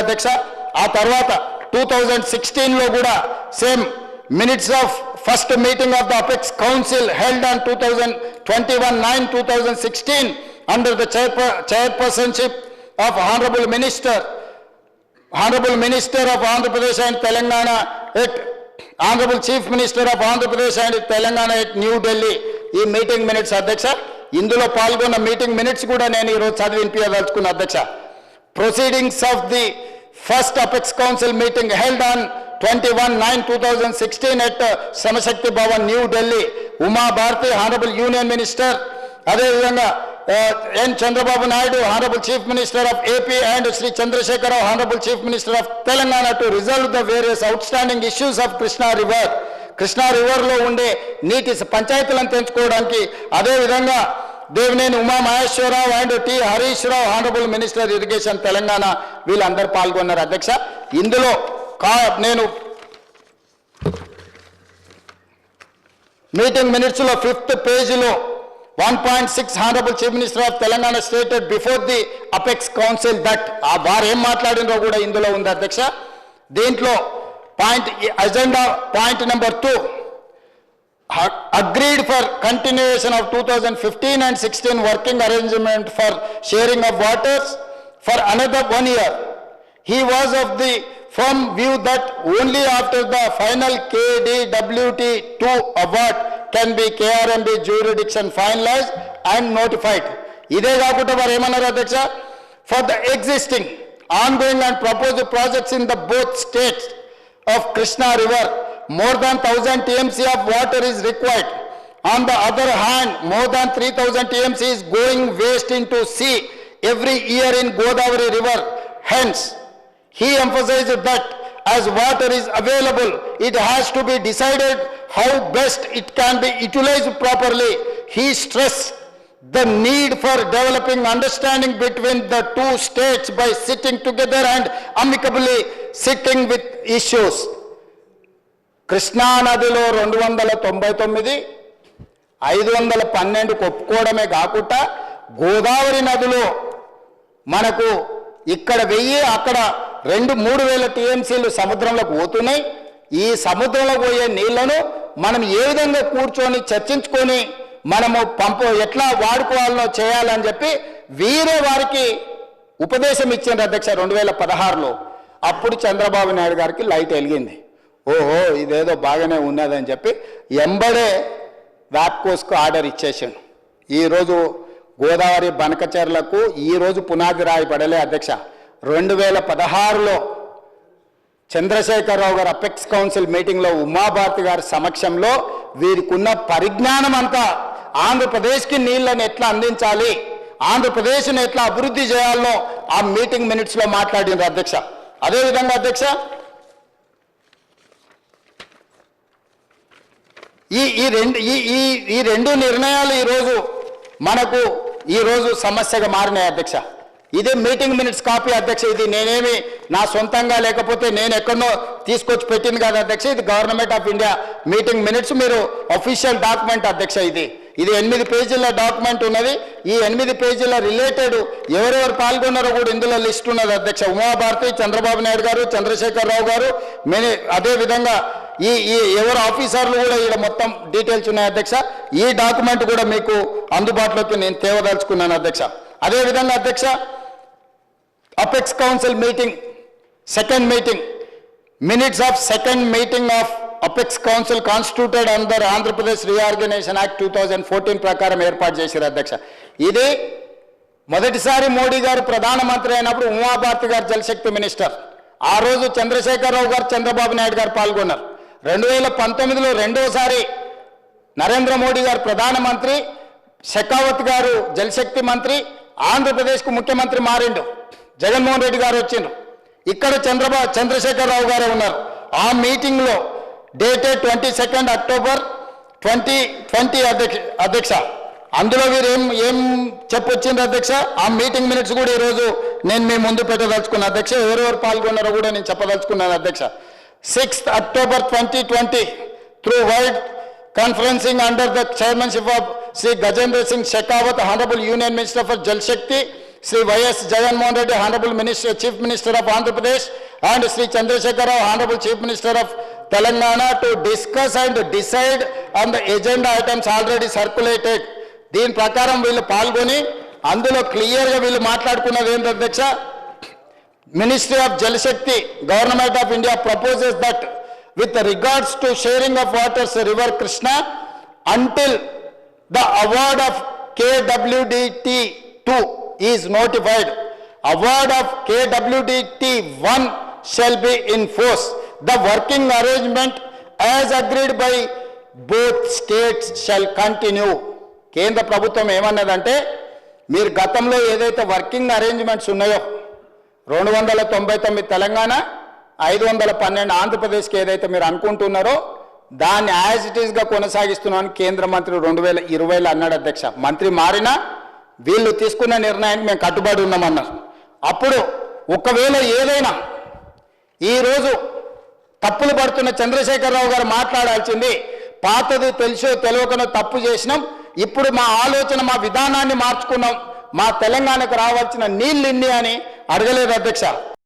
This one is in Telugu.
అధ్యక్ష ఆ తర్వాత 2016 లో కూడా same minutes of first meeting of the apex council held on 2021/9/2016 under the chairpersonship of Honorable Minister of Andhra Pradesh and Telangana at Honorable Chief Minister of Andhra Pradesh and Telangana at New Delhi. ఈ మీటింగ్ మినిట్స్ అధ్యక్ష ఇందులో పాల్గొన్న మీటింగ్ మినిట్స్ కూడా నేను ఈరోజు చదివి వినిపించదలుచుకున్న అధ్యక్ష. Proceedings of the first apex council meeting held on 21/9/2016 at Samashakti Bhavan, New Delhi. Uma Bharti, Honorable Union Minister, అదేవిధంగా N. Chandrababu Naidu, Honorable Chief Minister of AP, and Sri Chandrasekhar Rao, Honorable Chief Minister of Telangana, to resolve the various outstanding issues of Krishna River. Krishna రివర్లో ఉండే నీటి పంచాయతీలను పెంచుకోవడానికి అదేవిధంగా Devineni Uma Maheswararao and T Harish Rao, honourable minister irrigation Telangana, వీళ్ళందరూ పాల్గొన్నారు అధ్యక్ష. ఇందులో నేను మీటింగ్ మినిట్స్లో 5th పేజీలో 1.6 honourable chief minister of Telangana stated before the apex council that వారు ఏం మాట్లాడినో కూడా ఇందులో ఉంది అధ్యక్ష. దీంట్లో agenda point number 2, agreed for continuation of 2015 and 16 working arrangement for sharing of waters for another 1 year. He was of the firm view that only after the final KDWT2 award can be KRMB jurisdiction finalized and notified. ఇదే కాకుండా వారు ఏమన్నారు అధ్యక్ష, for the existing ongoing and proposed projects in the both states of Krishna River, more than 1000 TMC of water is required. On the other hand, more than 3000 TMC is going waste into sea every year in Godavari River. Hence, he emphasized that as water is available, it has to be decided how best it can be utilized properly. He stressed the need for developing understanding between the two states by sitting together and amicably sitting with issues. Krishna నదిలో 299, 512 ఒప్పుకోవడమే కాకుండా గోదావరి నదిలో మనకు ఇక్కడ 1000 అక్కడ 2-3000 టీఎంసీలు సముద్రంలోకి పోతున్నాయి. ఈ సముద్రంలో పోయే నీళ్లను మనం ఏ విధంగా కూర్చొని చర్చించుకొని మనము ఎట్లా వాడుకోవాలనో చేయాలని చెప్పి వీరే వారికి ఉపదేశం ఇచ్చిండ్రు అధ్యక్ష 2016లో. అప్పుడు చంద్రబాబు నాయుడు గారికి లైట్ వెలిగింది, ఓహో ఇదేదో బాగానే ఉన్నదని చెప్పి ఎంబడే వ్యాప్కోస్కు ఆర్డర్ ఇచ్చేసాను. ఈరోజు గోదావరి బనకచెర్లకు ఈరోజు పునాది రాయబడలే అధ్యక్ష. 2016లో చంద్రశేఖరరావు గారు అపెక్స్ కౌన్సిల్ మీటింగ్లో ఉమాభారతి గారి సమక్షంలో వీరికి ఉన్న పరిజ్ఞానం అంతా ఆంధ్రప్రదేశ్కి నీళ్లను ఎట్లా అందించాలి, ఆంధ్రప్రదేశ్ను ఎట్లా అభివృద్ధి చేయాలో ఆ మీటింగ్ మినిట్స్లో మాట్లాడినారు అధ్యక్ష. అదేవిధంగా అధ్యక్ష ఈ రెండు నిర్ణయాలు ఈరోజు మనకు ఈరోజు సమస్యగా మారినాయి అధ్యక్ష. ఇదే మీటింగ్ మినిట్స్ కాపీ అధ్యక్ష. ఇది నేనేమి నా సొంతంగా లేకపోతే నేను ఎక్కడో తీసుకొచ్చి పెట్టింది కాదు అధ్యక్ష. ఇది government of India meeting minutes, మీరు అఫీషియల్ డాక్యుమెంట్ అధ్యక్ష. ఇది 8 పేజీల డాక్యుమెంట్ ఉన్నది. ఈ 8 పేజీల రిలేటెడ్ ఎవరెవరు పాల్గొన్నారో కూడా ఇందులో లిస్ట్ ఉన్నది అధ్యక్ష. ఉమాభారతి, చంద్రబాబు నాయుడు గారు, చంద్రశేఖరరావు గారు, అదేవిధంగా ఈ ఎవరు ఆఫీసర్లు కూడా ఇక్కడ మొత్తం డీటెయిల్స్ ఉన్నాయి అధ్యక్ష. ఈ డాక్యుమెంట్ కూడా మీకు అందుబాటులోకి నేను తేవదలుచుకున్నాను అధ్యక్ష. అదేవిధంగా అధ్యక్ష apex council meeting second meeting minutes of second meeting of apex council constituted under Andhra Pradesh reorganisation act 2014 ప్రకారం ఏర్పాటు చేశారు అధ్యక్ష. ఇది మొదటిసారి మోడీ గారు ప్రధానమంత్రి అయినప్పుడు ఉమాభారతి గారు జలశక్తి మినిస్టర్, ఆ రోజు చంద్రశేఖరరావు గారు, చంద్రబాబు నాయుడు గారు పాల్గొన్నారు. 2019లో రెండోసారి నరేంద్ర మోడీ గారు ప్రధానమంత్రి, షెకావత్ గారు జలశక్తి మంత్రి, ఆంధ్రప్రదేశ్కు ముఖ్యమంత్రి మారిండు, జగన్మోహన్ రెడ్డి గారు వచ్చిండ్రు. ఇక్కడ చంద్రశేఖరరావు గారు ఉన్నారు. ఆ మీటింగ్లో డేటెడ్ 22 అక్టోబర్ 2020 అధ్యక్ష. అందులో వీరు ఏం చెప్పొచ్చిండ్రు అధ్యక్ష. ఆ మీటింగ్ మినిట్స్ కూడా ఈరోజు నేను మీ ముందు పెట్టదలుచుకున్నాను అధ్యక్ష. ఎవరెవరు పాల్గొన్నారో కూడా నేను చెప్పదలుచుకున్నాను అధ్యక్ష. 6th October 2020 through wide conferencing under the chairmanship of Sri Gajendra Singh Shekhawat, Honorable Union Minister for Jal Shakti, Sri Y.S. Jagannath Reddy, Honorable Minister, Chief Minister of Andhra Pradesh, and Sri Chandrasekhar Rao, Honorable Chief Minister of Telangana, to discuss and decide on the agenda items already circulated. దీని ప్రకారం వీళ్ళు పాల్గొని అందులో క్లియర్గా వీళ్ళు మాట్లాడుకున్నది ఏంటి అధ్యక్ష, Ministry of Jal Shakti, Government of India proposes that with regards to sharing of waters River Krishna, until the award of KWDT2 is notified, award of KWDT1 shall be in force. The working arrangement as agreed by both states shall continue. కేంద్ర ప్రభుత్వం ఏమన్నదంటే, మీరు గతంలో ఏదైతే వర్కింగ్ అరేంజ్మెంట్స్ ఉన్నాయో 299 తెలంగాణ, 512 ఆంధ్రప్రదేశ్కి ఏదైతే మీరు అనుకుంటున్నారో దాన్ని యాజ్ ఇట్ ఈస్గా కొనసాగిస్తున్నామని కేంద్ర మంత్రి 2020లో అన్నాడు అధ్యక్ష. మంత్రి మారినా వీళ్ళు తీసుకున్న నిర్ణయానికి మేము కట్టుబడి ఉన్నామన్నారు. అప్పుడు ఒకవేళ ఏదైనా ఈరోజు తప్పులు పడుతున్న చంద్రశేఖరరావు గారు మాట్లాడాల్సింది, పాతది తెలుసో తెలియకనో తప్పు చేసినాం, ఇప్పుడు మా ఆలోచన మా విధానాన్ని మార్చుకున్నాం, మా తెలంగాణకు రావాల్సిన నీళ్ళు ఇన్ని అని అడగలేదు అధ్యక్ష.